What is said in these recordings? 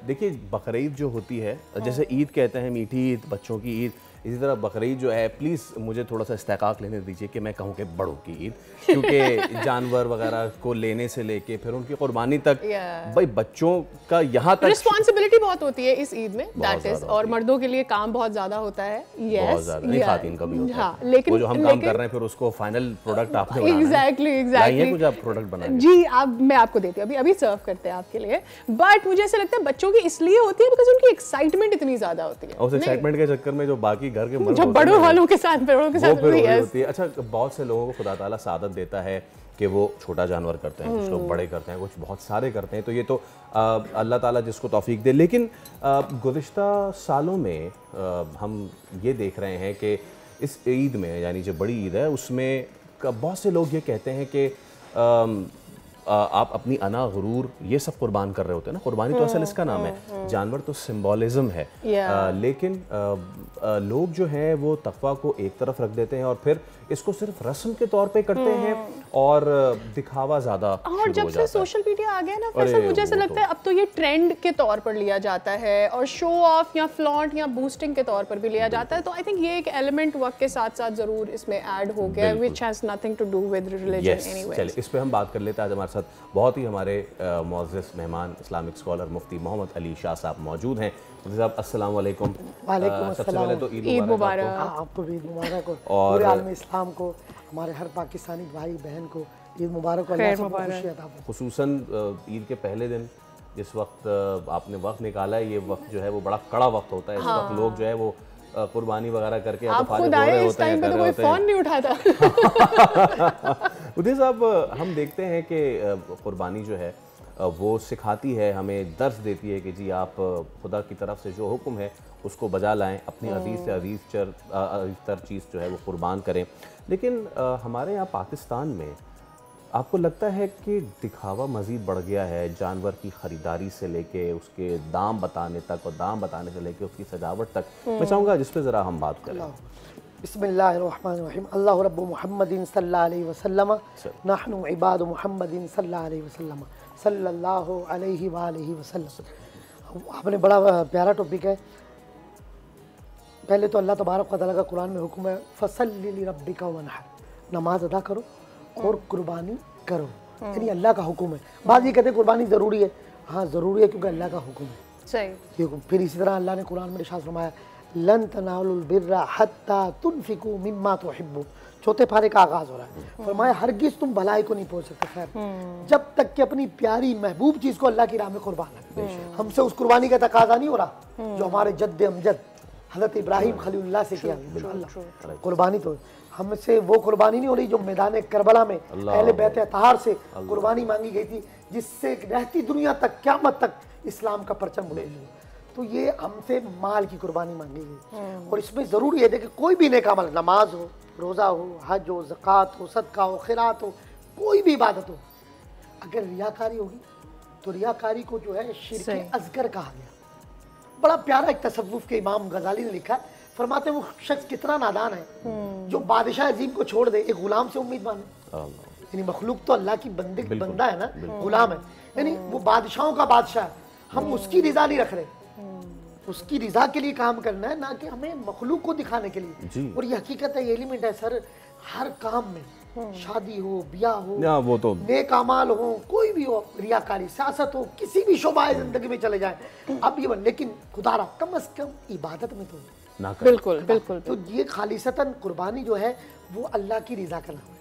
देखिए बकरीद जो होती है, जैसे ईद कहते हैं मीठी ईद, बच्चों की ईद, इसी तरह बकरीद जो है, प्लीज़ मुझे थोड़ा सा इस्तेकाक लेने दीजिए कि मैं कहूँ कि बड़ों की ईद, क्योंकि जानवर वगैरह को लेने से लेके फिर उनकी कुर्बानी तक भाई बच्चों का यहाँ तक रिस्पॉन्सिबिलिटी बहुत होती है इस ईद में, दैट इज, और मर्दों के लिए काम बहुत ज़्यादा होता है। यस, नहीं खातिन का भी होता है, लेकिन वो जो हम काम कर रहे हैं फिर उसको फाइनल प्रोडक्ट आपने बनाना है। एग्जैक्टली कुछ आप प्रोडक्ट बनाएंगे जी, आप मैं आपको देती हूँ, अभी सर्व करते हैं आपके लिए। बट मुझे ऐसा लगता है बच्चों की इसलिए होती है बिकॉज उनकी एक्साइटमेंट इतनी ज़्यादा होती है, उस एक्साइटमेंट के चक्कर में जो बाकी घर के जो बड़ों वालों के साथ बड़ों के साथ होती है। अच्छा, बहुत से लोगों को खुदा ताला सादत देता है कि वो छोटा जानवर करते हैं, कुछ लोग बड़े करते हैं, कुछ बहुत सारे करते हैं, तो ये तो अल्लाह ताला जिसको तौफीक दे। लेकिन गुज़िश्ता सालों में हम ये देख रहे हैं कि इस ईद में, यानी जो बड़ी ईद है उसमें बहुत से लोग ये कहते हैं कि आप अपनी अना गुरूर ये सब कुर्बान कर रहे होते हैं ना। कुर्बानी तो असल इसका नाम है, जानवर तो सिंबॉलिज्म है, लेकिन लोग जो हैं वो तकवा को एक तरफ रख देते हैं और फिर इसको सिर्फ रस्म के तौर पे करते हैं और दिखावा ज़्यादा। और जब से सोशल मीडिया आ गया ना फैसल, मुझे ऐसा लगता है अब तो ये ट्रेंड के तौर पर लिया जाता है और शो ऑफ या फ्लॉन्ट या बूस्टिंग के तौर पर भी लिया जाता है। तो आई थिंक ये एक एलिमेंट वक्त के साथ साथ जरूर इसमें ऐड हो गया, which has nothing to do with religion anyway. चलिए इस पे हम बात कर लेते हैं। आज हमारे साथ बहुत ही हमारे मुअज़्ज़ज़ मेहमान इस्लामिक स्कॉलर मुफ्ती मोहम्मद अली शाह साहब मौजूद हैं। मुफ्ती साहब अस्सलाम वालेकुम। सबसे पहले तो ईद मुबारक आपको भी, ईद मुबारक और पूरे आलम इस्लाम को, हमारे हर पाकिस्तानी भाई बहन को ईद मुबारक और खुसूसन ईद के पहले दिन जिस वक्त आपने वक्त निकाला है, ये वक्त जो है वो बड़ा कड़ा वक्त होता है। इस वक्त लोग जो है वो कुर्बानी वगैरह करके आप खुद आए इस टाइम पे तो कोई फोन नहीं उठाता। मुफ्ती साहब, हम देखते हैं कि कुर्बानी जो है वो सिखाती है, हमें दर्स देती है कि जी आप खुदा की तरफ से जो हुक्म है उसको बजा लाएं, अपनी अजीज़ से अजीज़ तर चीज़ जो है वो कुर्बान करें। लेकिन हमारे यहाँ पाकिस्तान में आपको लगता है कि दिखावा मज़ीद बढ़ गया है, जानवर की ख़रीदारी से लेके उसके दाम बताने तक और दाम बताने से लेके उसकी सजावट तक। मैं चाहूँगा जिस पे ज़रा हम बात करें। बिस्मिल्लाहिर्रहमानिर्रहीम। अल्लाहु रब्बु मुहम्मदिन सल्लल्लाहु अलैहि वसल्लम, नहनु इबादु मुहम्मदिन सल्लल्लाहु अलैहि वसल्लम, सल्लल्लाहु अलैहि वसल्लम। आपने बड़ा प्यारा टॉपिक है। पहले तो अल्लाह तबारक व तआला का कुरान में हुक्म है, फसल्लि लिरब्बिका वनहर, नमाज अदा करो और कुर्बानी करो, यानी अल्लाह का हुक्म है। बाद ये कहते हैं कुर्बानी ज़रूरी है, हाँ ज़रूरी है क्योंकि अल्लाह का हुक्म है। सही। फिर इसी तरह अल्लाह ने कुरान में इरशाद फरमाया, लन तनालुल बिर्रा हत्ता तुनफिकू मिम्मा तुहिब्बून। चौथे पारे का आगाज हो रहा है, फरमाया हरगिज़ तुम भलाई को नहीं पहुंच सकते खैर जब तक कि अपनी प्यारी महबूब चीज़ को अल्लाह की राह में कुर्बान करें। हमसे उस कुर्बानी का तकाजा नहीं हो रहा जो हमारे जद्द अमजद हज़रत इब्राहिम खलीलुल्लाह से किया। कुर्बानी तो हमसे वो कुर्बानी नहीं हो रही जो मैदान करबला में अहले बैत अतहार से कुर्बानी मांगी गई थी, जिससे रहती दुनिया तक क़यामत तक इस्लाम का परचम उड़ेगा। तो ये हमसे माल की कुर्बानी मांगी गई और इसमें ज़रूरी है कि कोई भी नेक अमल, नमाज हो, रोज़ा हो, हज हो, ज़कात हो, सदका हो, खिरात हो, कोई भी इबादत हो, अगर रियाकारी होगी तो रियाकारी को जो है शिर्क असगर कहा गया। बड़ा प्यारा एक तसव्वुफ के इमाम गजाली ने लिखा है, फरमाते हैं वो शख्स कितना नादान है जो बादशाह अजीम को छोड़ दे, एक गुलाम से उम्मीद माने। यानी मखलूक तो अल्लाह की बंदा है ना, गुलाम है, यानी वो बादशाहों का बादशाह है, हम उसकी रिजा नहीं रख रहे, उसकी रिजा के लिए काम करना है, ना कि हमें मखलूक को दिखाने के लिए। और ये हकीकत है, ये एलिमेंट है सर, हर काम में, शादी हो, ब्याह हो, वो तो नेक अमाल हो, कोई भी हो, रियाकारी, सियासत हो, किसी भी शोबा जिंदगी में चले जाए अब ये, लेकिन खुदारा कम अज कम इबादत में तो ना कर। बिल्कुल बिल्कुल। तो ये खालिसतन कुर्बानी जो है वो अल्लाह की रिजा का नाम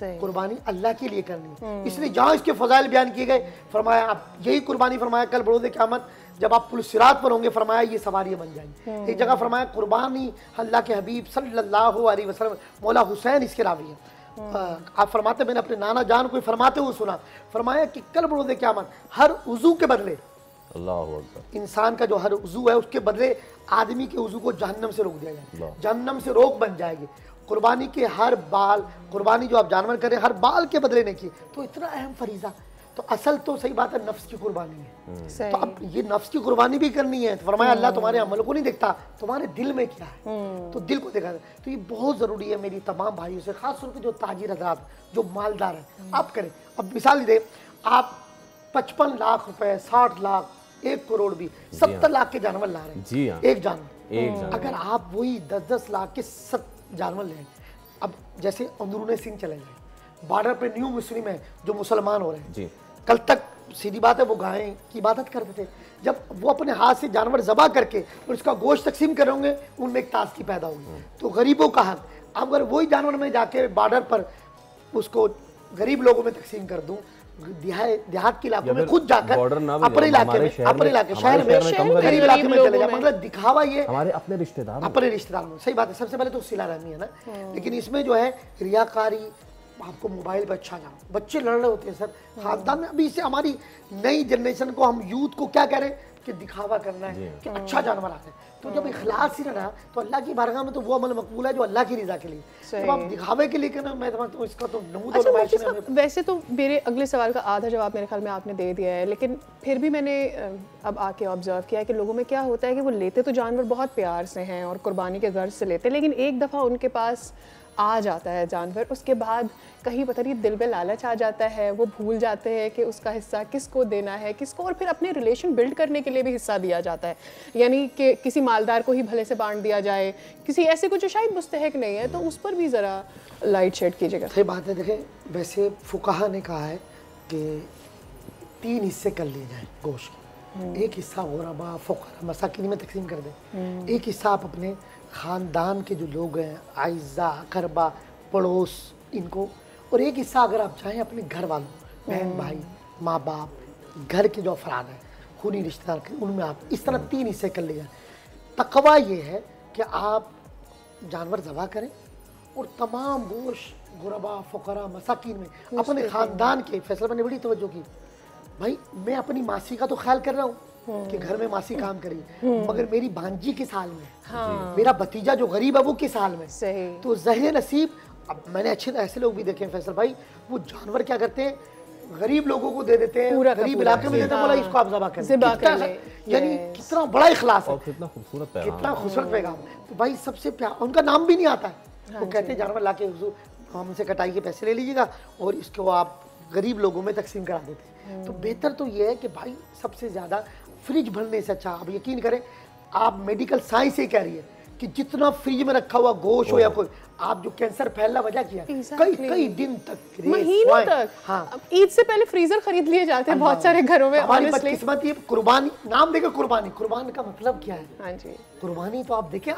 है, कुर्बानी अल्लाह के लिए करनी है। इसलिए जहाँ इसके फजाइल बयान किए गए, फरमाया आप यही कुर्बानी, फरमाया कल बरोज़ क़यामत जब आप पुल सिरात पर होंगे, फरमाया ये सवारियाँ बन जाएंगी। एक जगह फरमाया कुर्बानी अल्लाह के हबीब सल्लल्लाहु अलैहि वसल्लम, मौला हुसैन इसके रावी है। आप फरमाते, मैंने अपने नाना जान को फरमाते हुए सुना, फरमाया कि कल बरोज़ क़यामत हर उज़ू के बदले, इंसान का जो हर उज़ू है उसके बदले आदमी के उज़ू को जहन्नम से रोक दिया जाए, जहन्नम से रोक बन जाएगी। कुर्बानी के हर बाल, कुर्बानी जो आप जानवर करें हर बाल के बदले नहीं किए, तो इतना अहम फरीज़ा। तो असल तो सही बात है नफ्स की कुर्बानी है, तो अब ये नफ्स की कुर्बानी भी करनी है। तो फरमाया अल्लाह तुम्हारे अमल को नहीं देखता, तुम्हारे दिल में क्या है, तो दिल को देखा। तो ये बहुत ज़रूरी है मेरी तमाम भाइयों से, खास तौर पर जो ताजिर हज़रात, जो मालदार हैं, आप करें। अब मिसाल दे, आप 55 लाख रुपए, 60 लाख 1 करोड़ भी 70 लाख के जानवर ला रहे हैं। जी हाँ, एक जानवर अगर आप वही 10-10 लाख के 7 जानवर लें, अब जैसे अंदरूनी सिंध चले जाए, बॉर्डर पे न्यू मुस्लिम है जो मुसलमान हो रहे हैं जी। कल तक सीधी बात है वो गाय की इबादत करते थे, जब वो अपने हाथ से जानवर ज़बा करके और उसका गोश्त तकसीम करेंगे उनमें एक ताजगी पैदा होगी। तो गरीबों का हक, अगर वही जानवर में जाके बॉर्डर पर उसको गरीब लोगों में तकसीम कर दूं, देहात के इलाकों में खुद जाकर अपने इलाके में, अपने इलाके शहर में गरीब इलाके में चले जाए, मतलब दिखावा ये हमारे अपने रिश्तेदार में। सही बात है, सबसे पहले तो सिला रहमी है ना, लेकिन इसमें जो है रियाकारी, आपको मोबाइल पे अच्छा जाओ, बच्चे लड़ रहे होते हैं सर खानदान में। अभी इससे हमारी नई जनरेशन को, हम यूथ को क्या कह रहे हैं कि दिखावा करना है कि अच्छा जानवर आता है। तो जब इखलास ही ना रहा तो अल्लाह की बारगाह में तो वो अमल मकबूल है जो अल्लाह की रज़ा के लिए। जब आप दिखावे के लिए करना, मैं समझता हूँ इसका तो अच्छा, वैसे तो मेरे अगले सवाल का आधा जवाब मेरे ख्याल में आपने दे दिया है, लेकिन फिर भी मैंने अब आके ऑब्जर्व किया है कि लोगों में क्या होता है कि वो लेते तो जानवर बहुत प्यार से हैं और कुर्बानी के गर्ज से लेते हैं, लेकिन एक दफ़ा उनके पास आ जाता है जानवर, उसके बाद कहीं पता नहीं दिल में लालच आ जाता है, वो भूल जाते हैं कि उसका हिस्सा किसको देना है, किसको, और फिर अपने रिलेशन बिल्ड करने के लिए भी हिस्सा दिया जाता है, यानी कि किसी मालदार को ही भले से बांट दिया जाए, किसी ऐसे को जो शायद मुस्तहक नहीं है, तो उस पर भी ज़रा लाइट शेड कीजिएगा। सही बात है। देखें, वैसे फुकाहा ने कहा है कि 3 हिस्से कर लिए जाए गोश्त, एक हिस्सा गुरबा फ़ुक़रा मसाकिन में तकसीम कर दें, एक हिस्सा आप अपने ख़ानदान के जो लोग हैं, आइज़ा अक़रबा पड़ोस इनको, और एक हिस्सा अगर आप चाहें अपने घर वालों, बहन भाई, माँ बाप, घर के जो अफराद हैं, खूनी रिश्तेदार, उनमें आप इस तरह 3 हिस्से कर लिए। तक़वा ये है कि आप जानवर ज़बा करें और तमाम गोश्त गुरबा फ़ुक़रा मसाकिन में अपने ख़ानदान के, फैसला मैंने बड़ी तवज्जो की, भाई मैं अपनी मासी का तो ख्याल कर रहा हूँ कि घर में मासी काम करी, मगर मेरी भांजी किस हाल में, मेरा भतीजा जो गरीब है वो किस हाल में। तो ज़हन नसीब, अब मैंने अच्छे ऐसे लोग भी देखे हैं फैसल भाई, वो जानवर क्या करते हैं, गरीब लोगों को दे देते हैं, गरीब इलाके में देते हैं, बोला इसको आप ज़बा करें, यानी कितना बड़ा इखलास है, कितना खूबसूरत पैगाम। तो भाई सबसे प्यार, उनका नाम भी नहीं आता है, वो कहते हैं जानवर ला के हमसे कटाई के पैसे ले लीजिएगा और इसको आप गरीब लोगों में तकसीम करा देते हैं। तो बेहतर तो ये है कि भाई सबसे ज़्यादा फ्रिज भरने से अच्छा, आप यकीन करें, आप मेडिकल साइंस ये कह रही है कि जितना फ्रिज में रखा हुआ गोश्त हो या कोई, आप जो कैंसर फैलना वजह किया कई दिन तक, महीनों तक। हाँ, ईद से पहले फ्रीजर खरीद लिए जाते हैं बहुत सारे घरों में। हमारी बदकिस्मत ये कुर्बानी, नाम देखे कुर्बानी, कुर्बान का मतलब क्या है? हाँ जी, कुर्बानी तो आप देखें,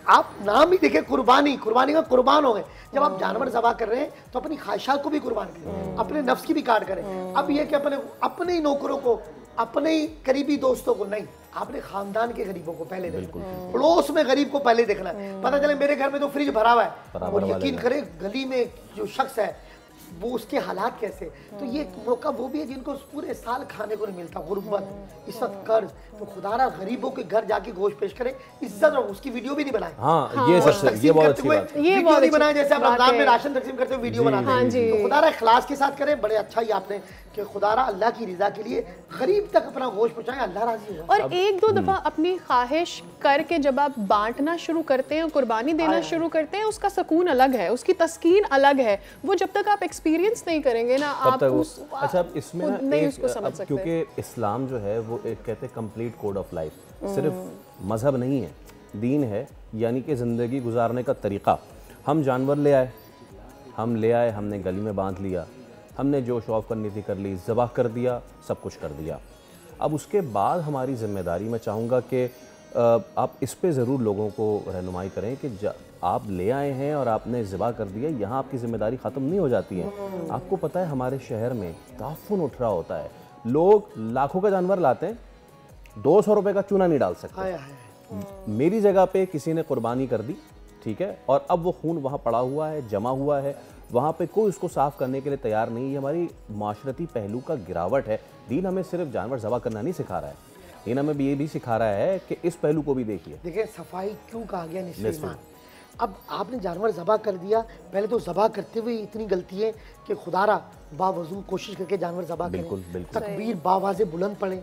आप नाम ही देखें कुर्बानी, कुर्बानी का कुर्बान हो गए। जब आप जानवर ज़बा कर रहे हैं तो अपनी ख्वाहिशात को भी कुर्बान करें, अपने नफ्स की भी काट करें। अब ये कि अपने ही नौकरों को, अपने ही करीबी दोस्तों को नहीं, आपने खानदान के गरीबों को पहले देखना है, पड़ोस में गरीब को पहले देखना है। पता चले मेरे घर में तो फ्रिज भरा हुआ है और यकीन करें गली में जो शख्स है वो उसके हालात कैसे, तो ये मौका वो भी है जिनको पूरे साल खाने को नहीं मिलता, गुर्बत, इस वक्त कर्ज, तो खुदारा गरीबों के घर जाके गोश्त पेश करे, इज्जत और उसकी वीडियो भी नहीं बनाए। हाँ, ये सबसे, ये बहुत अच्छी बात है, ये बहुत नहीं बनाए, जैसे आप रमजान में राशन तकसीम करते हुए वीडियो बनाते हैं, तो खुदारा इखलास के साथ करें। बड़े अच्छा ही आपने कि खुदारा अल्लाह की रज़ा के लिए गरीब तक अपना गोश्त पहुंचाएं, अल्लाह राजी होगा। और एक दो दफ़ा अपनी ख्वाहिश करके जब आप बांटना शुरू करते हैं, कुर्बानी देना शुरू करते हैं, उसका सुकून अलग है, उसकी तस्कीन अलग है। वो जब तक आप एक्सपीरियंस नहीं करेंगे ना, आप अच्छा इसमें नहीं उसको समझ सकते, क्योंकि इस्लाम जो है वो एक कहते हैं कंप्लीट कोड ऑफ लाइफ, सिर्फ मजहब नहीं है, दीन है, यानी कि ज़िंदगी गुजारने का तरीक़ा। हम जानवर ले आए, हमने गली में बांध लिया, हमने जो शौक़ करनी थी कर ली, ज़बह कर दिया, सब कुछ कर दिया। अब उसके बाद हमारी ज़िम्मेदारी, मैं चाहूँगा कि आप इस पे ज़रूर लोगों को रहनुमाई करें कि आप ले आए हैं और आपने ज़बह कर दिया, यहाँ आपकी ज़िम्मेदारी ख़त्म नहीं हो जाती है। आपको पता है हमारे शहर में ताफ़ुन उठ रहा होता है, लोग लाखों का जानवर लाते हैं, 200 रुपये का चूना नहीं डाल सकते। मेरी जगह पे किसी ने कुर्बानी कर दी, ठीक है, और अब वो खून वहाँ पड़ा हुआ है, जमा हुआ है, वहाँ पे कोई उसको साफ़ करने के लिए तैयार नहीं है। हमारी माशरती पहलू का गिरावट है। दीन हमें सिर्फ जानवर ज़बह करना नहीं सिखा रहा है, दीन हमें ये भी सिखा रहा है कि इस पहलू को भी देखिए। देखिए सफाई क्यों कहा गया निस्फ़ ईमान। अब आपने जानवर ज़बह कर दिया, पहले तो ज़बह करते हुए इतनी गलती है कि खुदारा बावजूद कोशिश करके जानवर ज़बह करें, तकबीर बावाज़े बुलंद पड़े,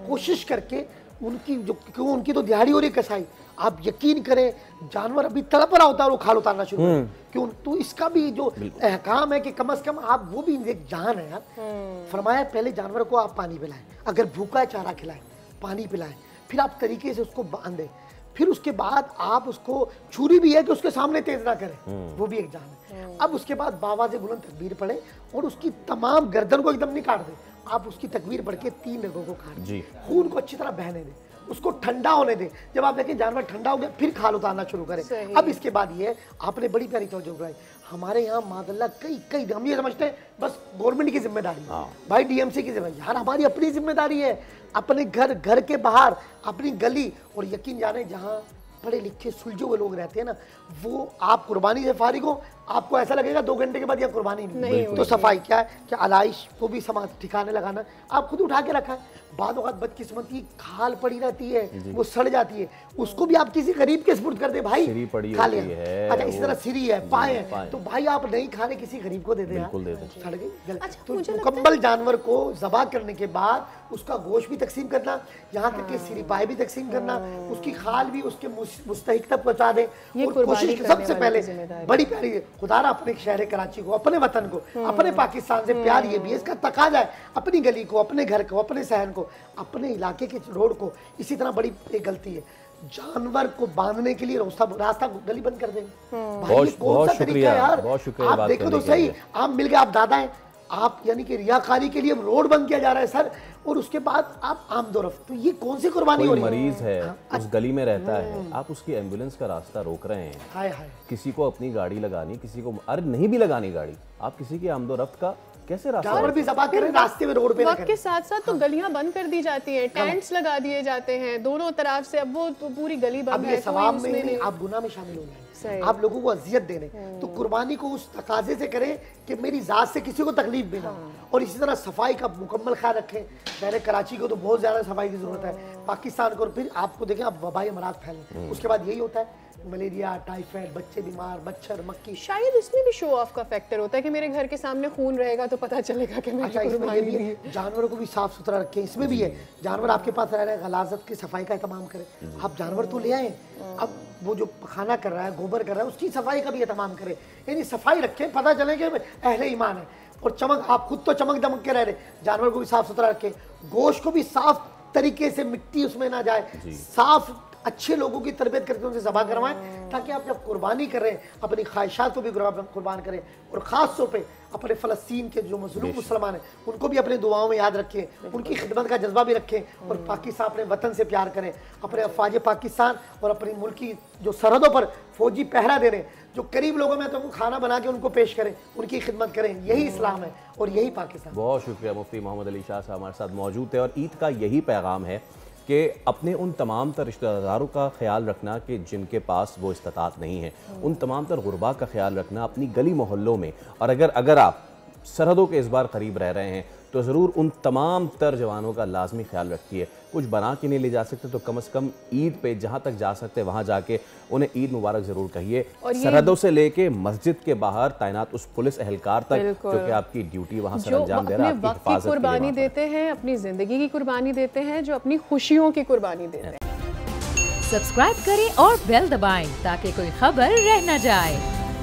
कोशिश करके उनकी जो, क्यों उनकी तो दिहाड़ी हो रही कसाई, आप यकीन करें जानवर अभी तड़प रहा होता है और वो खाल उतारना शुरू करें, क्यों? तो इसका भी जो अहकाम है कि कम से कम आप, वो भी एक जान है यार। फरमाया पहले जानवर को आप पानी पिलाएं, अगर भूखा है चारा खिलाएं, पानी पिलाएं, फिर आप तरीके से उसको बांधें, फिर उसके बाद आप उसको, छुरी भी है कि उसके सामने तेज ना करें, वो भी एक जान है। अब उसके बाद बाबा से बुलंद तकबीर पढ़े और उसकी तमाम गर्दन को एकदम नहीं काट दें, आप उसकी तकबीर पढ़ के 3 रगों को काट दें, खून को अच्छी तरह बहने दें, उसको ठंडा होने दें। जब आप देखें जानवर ठंडा हो गया फिर खाल उतारना शुरू करें। अब इसके बाद ये आपने बड़ी प्यारी तवज्जो कराई, हमारे यहाँ मादल्ला कई हम ये समझते हैं बस गवर्नमेंट की जिम्मेदारी है, भाई डीएमसी की जिम्मेदारी, यार हमारी अपनी जिम्मेदारी है, अपने घर के बाहर, अपनी गली, और यकीन जाने जहाँ पढ़े लिखे सुलझे हुए लोग रहते हैं ना, वो आप कुर्बानी से फारिग हो, आपको ऐसा लगेगा 2 घंटे के बाद यह कुर्बानी नहीं। तो सफाई क्या है कि आलाइश को भी समाज ठिकाने लगाना, आप खुद उठा के रखा है। बाद वक्त बदकिस्मती खाल पड़ी रहती है, वो सड़ जाती है, उसको भी आप किसी गरीब के सुपुर्द कर दे, भाई खा ले। अच्छा, इस तरह सिरी है, पाए हैं, तो भाई आप नहीं खाने किसी गरीब को दे दे, सड़ गई। तो मुकम्मल जानवर को ज़बा करने के बाद उसका गोश्त भी तकसीम करना, यहाँ तक कि सिरी पाए भी तकसीम करना, उसकी खाल भी उसके मुस्तहिक तक पहुँचा दे। और कोशिश सबसे पहले बड़ी प्यारी, खुदारा अपने शहर कराची को, अपने वतन को, अपने पाकिस्तान से प्यार ये भी है, इसका तकाजा है अपनी गली को, अपने घर को, अपने शहर को, अपने इलाके के रोड को। इसी तरह बड़ी एक गलती है, जानवर को बांधने के लिए रास्ता गली बंद कर देंगे। भाई कौन सा तरीका है यार, आप देखो तो सही, आप मिल गए, आप दादा हैं आप, यानी कि रियाकारी के लिए रोड बंद किया जा रहा है सर, और उसके बाद आप आमदोरफ्त, तो ये कौन सी कुर्बानी हो रही है? मरीज है, उस गली में रहता है, आप उसकी एम्बुलेंस का रास्ता रोक रहे हैं। हाय हाय, किसी को अपनी गाड़ी लगानी, किसी को अरे नहीं भी लगानी गाड़ी, आप किसी की आमदोरफ्त का कैसे रास्ता भी ज़बा करें, रास्ते में रोड पे वक्त के साथ साथ तो गलियां बंद कर दी जाती हैं, टेंट्स लगा दिए जाते हैं दोनों तरफ से, अब वो तो पूरी गली बंद है। सवाब में नहीं, आप गुनाह में शामिल हो जाए, आप लोगों को अजियत दे रहे। तो कुर्बानी को उस तकाजे से करें कि मेरी जात से किसी को तकलीफ भी ना, और इसी तरह सफाई का मुकम्मल ख्याल रखें। शहर कराची को तो बहुत ज़्यादा सफाई की ज़रूरत है, पाकिस्तान को, फिर आपको देखें अब वबाई अमराज फैले, उसके बाद यही होता है मलेरिया, टाइफाइड, बच्चे बीमार, मच्छर, मक्खी। शायद इसमें भी शो ऑफ का फैक्टर होता है कि मेरे घर के सामने खून रहेगा तो पता चलेगा कि मैंने कुर्बानी दी है। जानवरों को भी साफ सुथरा रखें, इसमें भी है, जानवर आपके पास रह रहे हैं, गलाजत की सफाई का एहतमाम करें। आप जानवर तो ले आए, अब वो जो खाना कर रहा है, गोबर कर रहा है, उसकी सफाई का भी एहतमाम करें, यानी सफाई रखें, पता चले कि अहले ईमान है। और चमक, आप खुद तो चमक दमक के रह रहे, जानवर को भी साफ सुथरा रखें, गोश्त को भी साफ तरीके से, मिट्टी उसमें ना जाए, साफ अच्छे लोगों की तरबियत करके उनसे ज़बा करवाएं, ताकि आप जब कुर्बानी कर रहे हैं अपनी ख्वाहिशात को भी कुर्बान करें। और ख़ास तौर पे अपने फ़लस्तीन के जो मज़लूम मुसलमान हैं उनको भी अपने दुआओं में याद रखें, उनकी खिदमत का जज्बा भी रखें, और पाकिस्तान, अपने वतन से प्यार करें, अपने अफवाज पाकिस्तान और अपनी मुल्क की जो सरहदों पर फौजी पहरा दे रहे हैं, जो करीब लोगों में, तो उनको खाना बना के उनको पेश करें, उनकी खिदमत करें। यही इस्लाम है और यही पाकिस्तान। बहुत शुक्रिया, मुफ्ती मोहम्मद अली शाह साहब हमारे साथ मौजूद थे, और ईद का यही पैगाम है कि अपने उन तमाम तर रिश्तेदारों का ख्याल रखना कि जिनके पास वो इस्तात नहीं है, उन तमाम तर गुरबा का ख्याल रखना अपनी गली मोहल्लों में। और अगर आप सरहदों के इस बार करीब रह रहे हैं तो ज़रूर उन तमाम तर जवानों का लाजमी ख्याल रखिए। कुछ बना के नहीं ले जा सकते तो कम से कम ईद पे जहाँ तक जा सकते वहाँ जाके उन्हें ईद मुबारक ज़रूर कहिए। सरहदों से लेके मस्जिद के बाहर तैनात उस पुलिस एहलकार तक जो कि आपकी ड्यूटी वहाँ सर अंजाम दे रहा है, आपकी हिफाजत कुर्बानी देते हैं, अपनी ज़िंदगी की कुर्बानी देते हैं, जो अपनी खुशियों की कुर्बानी देते हैं। सब्सक्राइब करें और बेल दबाएं ताकि कोई खबर रह न जाए।